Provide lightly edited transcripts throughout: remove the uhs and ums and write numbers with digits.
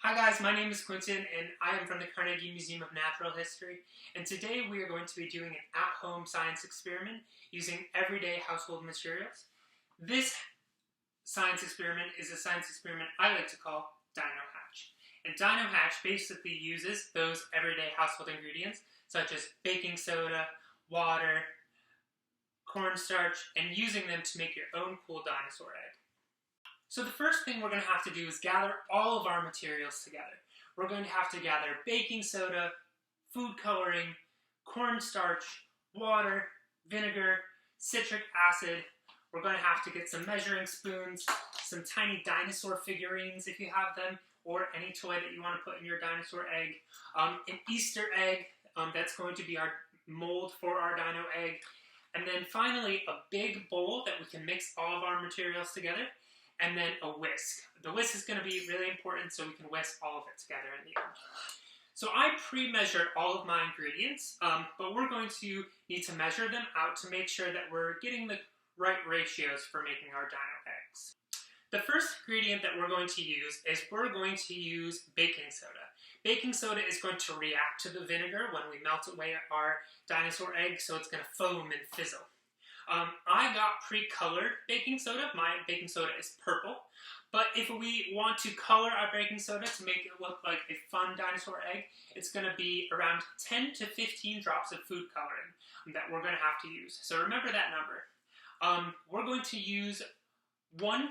Hi guys, my name is Quintin and I am from the Carnegie Museum of Natural History, and today we are going to be doing an at-home science experiment using everyday household materials. This science experiment is a science experiment I like to call Dino Hatch. And Dino Hatch basically uses those everyday household ingredients such as baking soda, water, cornstarch, and using them to make your own cool dinosaur egg. So the first thing we're going to have to do is gather all of our materials together. We're going to have to gather baking soda, food coloring, cornstarch, water, vinegar, citric acid. We're going to have to get some measuring spoons, some tiny dinosaur figurines if you have them, or any toy that you want to put in your dinosaur egg, an Easter egg, that's going to be our mold for our dino egg, and then finally a big bowl that we can mix all of our materials together, and then a whisk. The whisk is going to be really important so we can whisk all of it together in the end. So I pre-measured all of my ingredients, but we're going to need to measure them out to make sure that we're getting the right ratios for making our dino eggs. The first ingredient that we're going to use is we're going to use baking soda. Baking soda is going to react to the vinegar when we melt away our dinosaur egg, so it's going to foam and fizzle. I got pre-colored baking soda. My baking soda is purple. But if we want to color our baking soda to make it look like a fun dinosaur egg, it's going to be around 10 to 15 drops of food coloring that we're going to have to use. So remember that number. We're going to use 1/4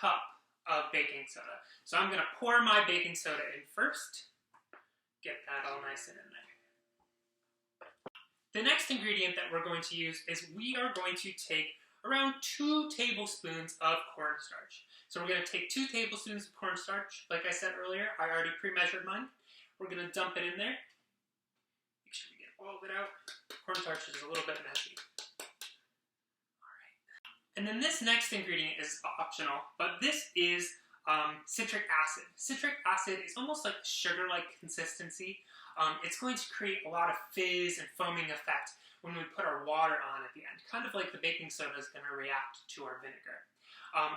cup of baking soda. So I'm going to pour my baking soda in first. Get that all nice and in there. The next ingredient that we're going to use is we are going to take around 2 tablespoons of cornstarch. So we're going to take 2 tablespoons of cornstarch. Like I said earlier, I already pre-measured mine. We're going to dump it in there. Make sure we get all of it out. Cornstarch is a little bit messy. Alright. And then this next ingredient is optional, but this is citric acid. Citric acid is almost like sugar-like consistency. It's going to create a lot of fizz and foaming effect when we put our water on at the end, kind of like the baking soda is going to react to our vinegar.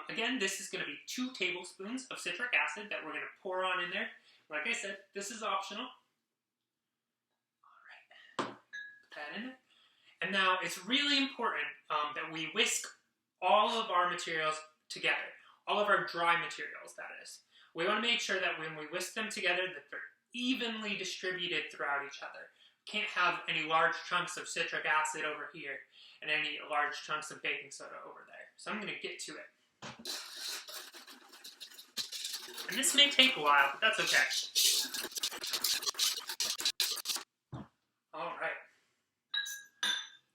Again, this is going to be 2 tablespoons of citric acid that we're going to pour on in there. Like I said, this is optional. Alright, put that in there. And now it's really important that we whisk all of our materials together. All of our dry materials, that is. We want to make sure that when we whisk them together that they're evenly distributed throughout each other. Can't have any large chunks of citric acid over here and any large chunks of baking soda over there. So I'm going to get to it. And this may take a while, but that's okay. Alright.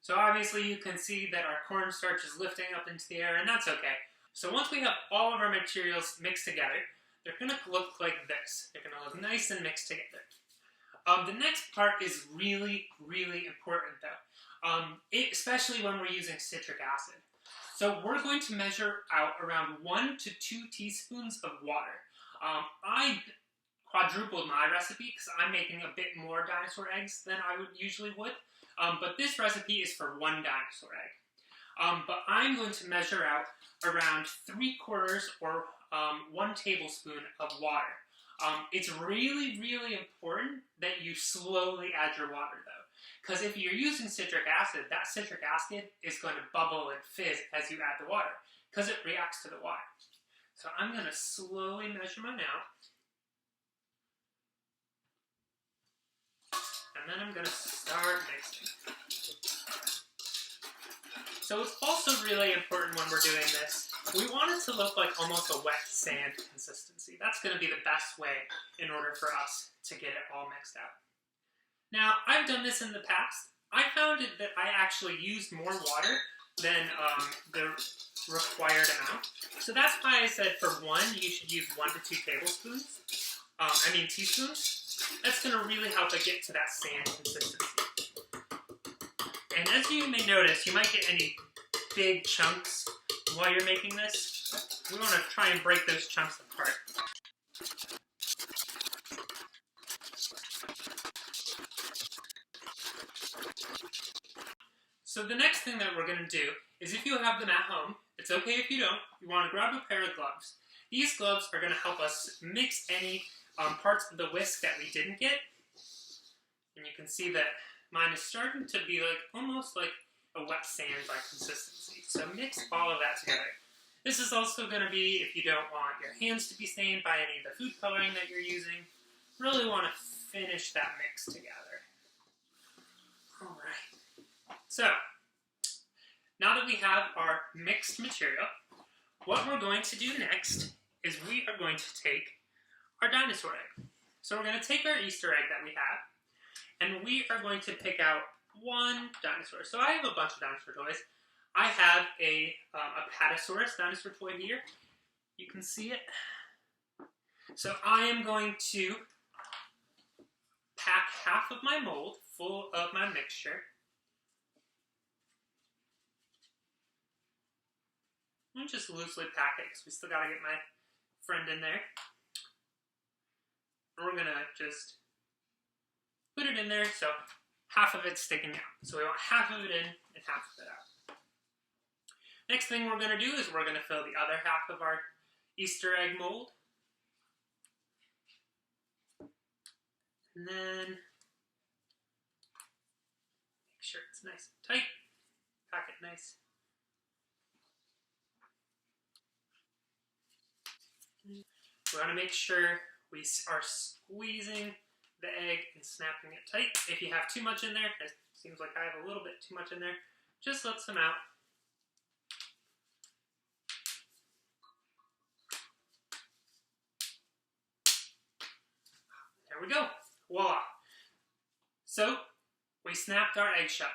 So obviously you can see that our cornstarch is lifting up into the air, and that's okay. So once we have all of our materials mixed together, they're going to look like this. They're going to look nice and mixed together. The next part is really, really important though, especially when we're using citric acid. So we're going to measure out around 1 to 2 teaspoons of water. I quadrupled my recipe because I'm making a bit more dinosaur eggs than I would usually would, but this recipe is for 1 dinosaur egg. But I'm going to measure out around 3/4 or 1 tablespoon of water. It's really, really important that you slowly add your water though. Because if you're using citric acid, that citric acid is going to bubble and fizz as you add the water. Because it reacts to the water. So I'm going to slowly measure mine out. And then I'm going to start mixing. So it's also really important when we're doing this, we want it to look like almost a wet sand consistency. That's going to be the best way in order for us to get it all mixed out. Now, I've done this in the past. I found that I actually used more water than the required amount. So that's why I said for 1, you should use 1 to 2 tablespoons. Teaspoons. That's going to really help it get to that sand consistency. And as you may notice, you might get any big chunks while you're making this. We want to try and break those chunks apart. So the next thing that we're going to do is, if you have them at home, it's okay if you don't, you want to grab a pair of gloves. These gloves are going to help us mix any parts of the whisk that we didn't get. And you can see that mine is starting to be like almost like a wet sand-like consistency. So mix all of that together. This is also going to be if you don't want your hands to be stained by any of the food coloring that you're using. Really want to finish that mix together. Alright. So, now that we have our mixed material, what we're going to do next is we are going to take our dinosaur egg. So we're going to take our Easter egg that we have, and we are going to pick out one dinosaur. So I have a bunch of dinosaur toys. I have a Apatosaurus dinosaur toy here. You can see it. So I am going to pack half of my mold full of my mixture. I'm just loosely pack it because we still got to get my friend in there. And we're going to just put it in there so half of it's sticking out. So we want half of it in and half of it out. Next thing we're going to do is we're going to fill the other half of our Easter egg mold. And then make sure it's nice and tight. Pack it nice. We want to make sure we are squeezing the egg and snapping it tight. If you have too much in there, it seems like I have a little bit too much in there, just let some out. There we go. Voila. So, we snapped our egg shut.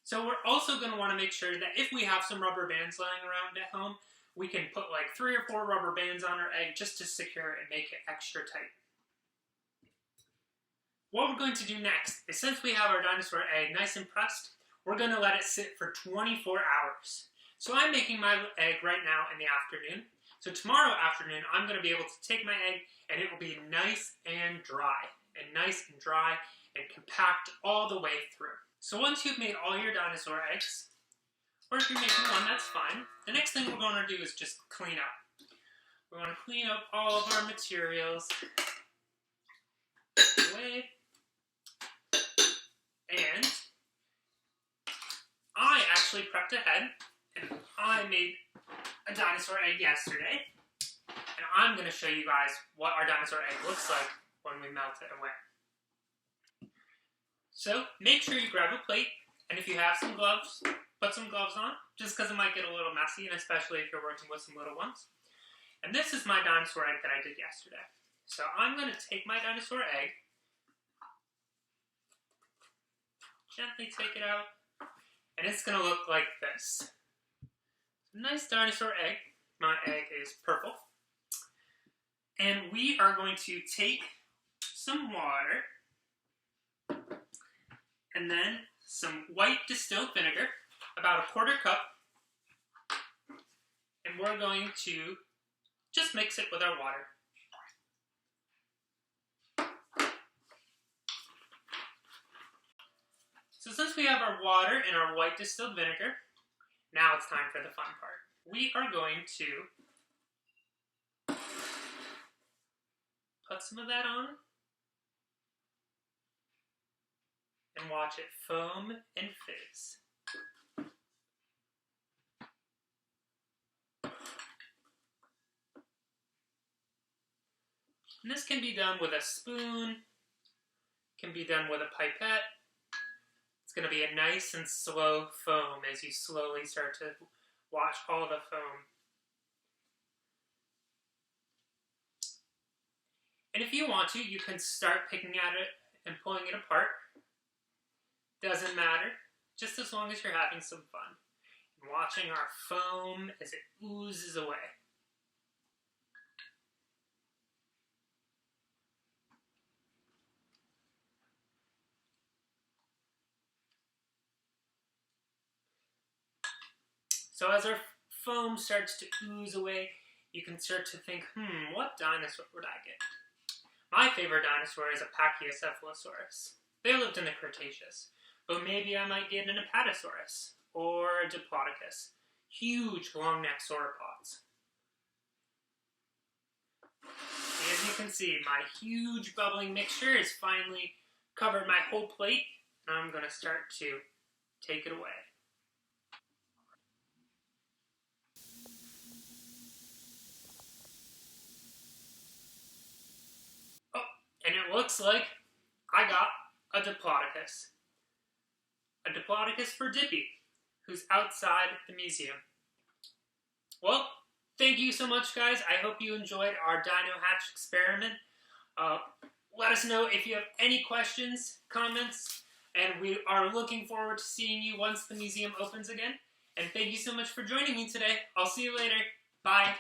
So we're also going to want to make sure that if we have some rubber bands lying around at home, we can put like 3 or 4 rubber bands on our egg just to secure it and make it extra tight. What we're going to do next is, since we have our dinosaur egg nice and pressed, we're going to let it sit for 24 hours. So I'm making my egg right now in the afternoon. So tomorrow afternoon, I'm going to be able to take my egg and it will be nice and dry and compact all the way through. So once you've made all your dinosaur eggs, or if you're making one, that's fine. The next thing we're going to do is just clean up. We're going to clean up all of our materials away. And I actually prepped ahead, and I made a dinosaur egg yesterday. And I'm going to show you guys what our dinosaur egg looks like when we melt it away. So make sure you grab a plate, and if you have some gloves, put some gloves on, just because it might get a little messy, and especially if you're working with some little ones. And this is my dinosaur egg that I did yesterday. So I'm going to take my dinosaur egg, gently take it out, and it's going to look like this. Nice dinosaur egg. My egg is purple. And we are going to take some water, and then some white distilled vinegar, about a 1/4 cup, and we're going to just mix it with our water. So since we have our water and our white distilled vinegar, now it's time for the fun part. We are going to put some of that on and watch it foam and fizz. And this can be done with a spoon, can be done with a pipette. It's going to be a nice and slow foam as you slowly start to watch all the foam. And if you want to, you can start picking at it and pulling it apart. Doesn't matter, just as long as you're having some fun and watching our foam as it oozes away. So as our foam starts to ooze away, you can start to think, what dinosaur would I get? My favorite dinosaur is a Pachycephalosaurus. They lived in the Cretaceous. But maybe I might get an Apatosaurus or a Diplodocus. Huge long-necked sauropods. As you you can see, my huge bubbling mixture has finally covered my whole plate. Now I'm going to start to take it away. Oh, and it looks like I got a Diplodocus. A Diplodocus for Dippy, who's outside the museum. Well, thank you so much, guys. I hope you enjoyed our Dino Hatch experiment. Let us know if you have any questions, comments, and we are looking forward to seeing you once the museum opens again. And thank you so much for joining me today. I'll see you later. Bye.